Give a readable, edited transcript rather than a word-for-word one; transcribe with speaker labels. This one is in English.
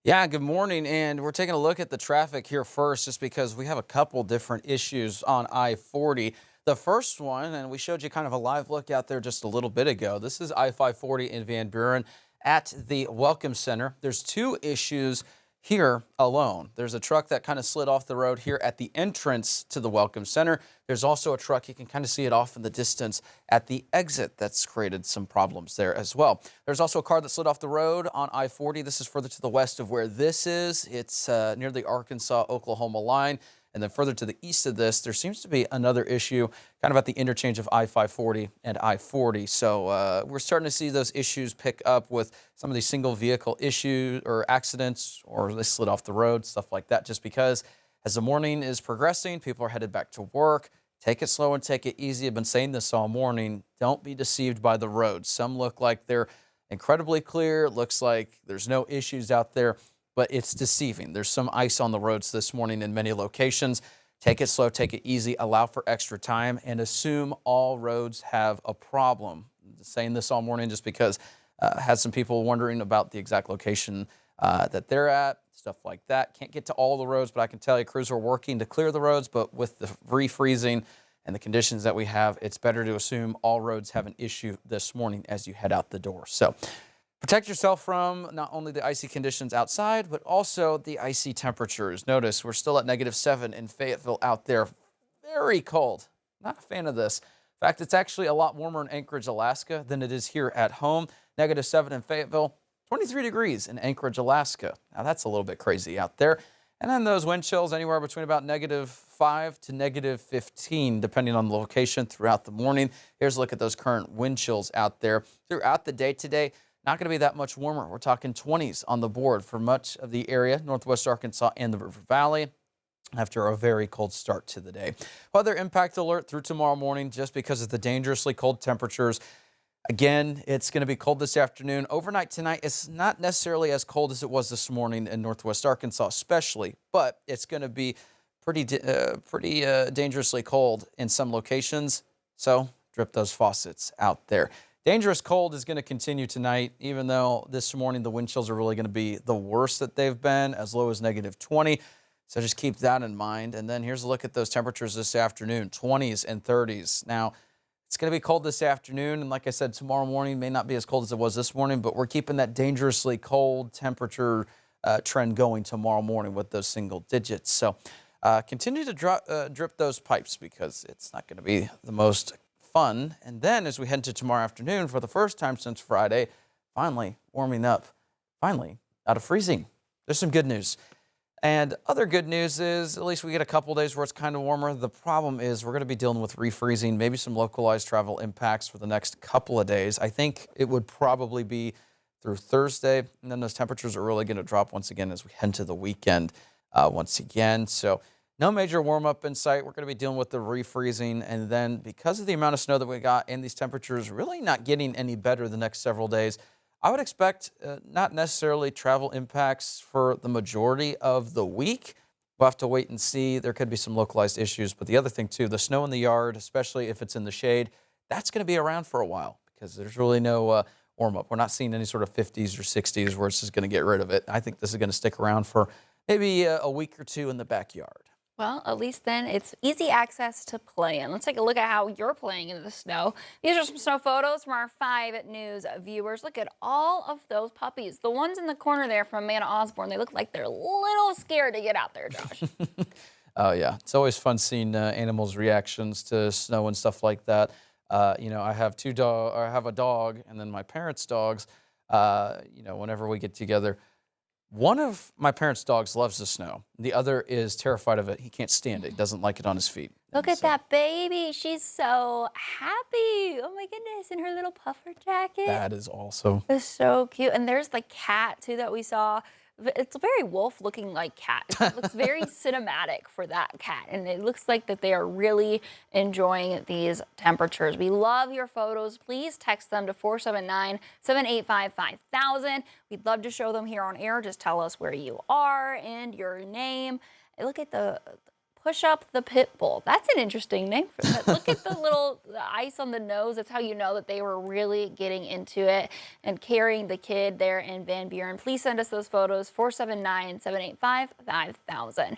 Speaker 1: Yeah, good morning. And we're taking a look at the traffic here first, just because we have a couple different issues on I-40. The first one, and we showed you kind of a live look out there just a little bit ago. This is I-540 in Van Buren at the Welcome Center. There's two issues here alone. There's a truck that kind of slid off the road here at the entrance to the Welcome Center. There's also a truck, you can kind of see it off in the distance at the exit, that's created some problems there as well. There's also a car that slid off the road on I-40. This is further to the west of where this is. It's near the Arkansas-Oklahoma line. And then further to the east of this, there seems to be another issue kind of at the interchange of I-540 and I-40. So we're starting to see those issues pick up with some of these single vehicle issues or accidents, or they slid off the road, stuff like that, just because as the morning is progressing, people are headed back to work. Take it slow and take it easy. I've been saying this all morning. Don't be deceived by the roads. Some look like they're incredibly clear. It looks like there's no issues out there, but it's deceiving. There's some ice on the roads this morning in many locations. Take it slow, take it easy, allow for extra time, and assume all roads have a problem. I'm saying this all morning just because had some people wondering about the exact location that they're at, stuff like that. Can't get to all the roads, but I can tell you crews are working to clear the roads, but with the refreezing and the conditions that we have, it's better to assume all roads have an issue this morning as you head out the door. So protect yourself from not only the icy conditions outside, but also the icy temperatures. Notice we're still at -7 in Fayetteville out there. Very cold. Not a fan of this. In fact, it's actually a lot warmer in Anchorage, Alaska than it is here at home. -7 in Fayetteville, 23 degrees in Anchorage, Alaska. Now that's a little bit crazy out there. And then those wind chills anywhere between about -5 to -15, depending on the location throughout the morning. Here's a look at those current wind chills out there. Throughout the day today, not going to be that much warmer. We're talking 20s on the board for much of the area, northwest Arkansas and the River Valley, after a very cold start to the day. Weather impact alert through tomorrow morning just because of the dangerously cold temperatures. Again, it's going to be cold this afternoon. Overnight tonight, it's not necessarily as cold as it was this morning in northwest Arkansas, especially, but it's going to be pretty dangerously cold in some locations. So drip those faucets out there. Dangerous cold is going to continue tonight, even though this morning the wind chills are really going to be the worst that they've been, as low as -20. So just keep that in mind. And then here's a look at those temperatures this afternoon, 20s and 30s. Now, it's going to be cold this afternoon, and like I said, tomorrow morning may not be as cold as it was this morning, but we're keeping that dangerously cold temperature trend going tomorrow morning with those single digits. So continue to drip those pipes, because it's not going to be the most fun. And then as we head into tomorrow afternoon, for the first time since Friday, finally warming up, finally out of freezing. There's some good news. And other good news is at least we get a couple days where it's kind of warmer. The problem is we're going to be dealing with refreezing, maybe some localized travel impacts for the next couple of days. I think it would probably be through Thursday, and then those temperatures are really going to drop once again as we head to the weekend once again. So no major warm up in sight. We're going to be dealing with the refreezing, and then because of the amount of snow that we got and these temperatures really not getting any better the next several days, I would expect not necessarily travel impacts for the majority of the week. We'll have to wait and see. There could be some localized issues. But the other thing, too, the snow in the yard, especially if it's in the shade, that's going to be around for a while, because there's really no warm up. We're not seeing any sort of 50s or 60s where it's just going to get rid of it. I think this is going to stick around for maybe a week or two in the backyard.
Speaker 2: Well, at least then it's easy access to play in. Let's take a look at how you're playing in the snow. These are some snow photos from our 5 News viewers. Look at all of those puppies. The ones in the corner there from Amanda Osborne, they look like they're a little scared to get out there, Josh.
Speaker 1: Oh, yeah. It's always fun seeing animals' reactions to snow and stuff like that. I have I have a dog, and then my parents' dogs, whenever we get together, one of my parents' dogs loves the snow. The other is terrified of it. He can't stand it. He doesn't like it on his feet.
Speaker 2: Look
Speaker 1: And
Speaker 2: at
Speaker 1: so
Speaker 2: that baby. She's so happy. Oh my goodness. In her little puffer jacket.
Speaker 1: that is also,
Speaker 2: It's so cute. And there's the cat too that we saw. It's a very wolf looking like cat. It looks very cinematic for that cat. And it looks like that they are really enjoying these temperatures. We love your photos. Please text them to 479-785-5000. We'd love to show them here on air. Just tell us where you are and your name. Look at the Push Up the Pit Bull. That's an interesting name for that. Look at the ice on the nose. That's how you know that they were really getting into it and carrying the kid there in Van Buren. Please send us those photos, 479-785-5000.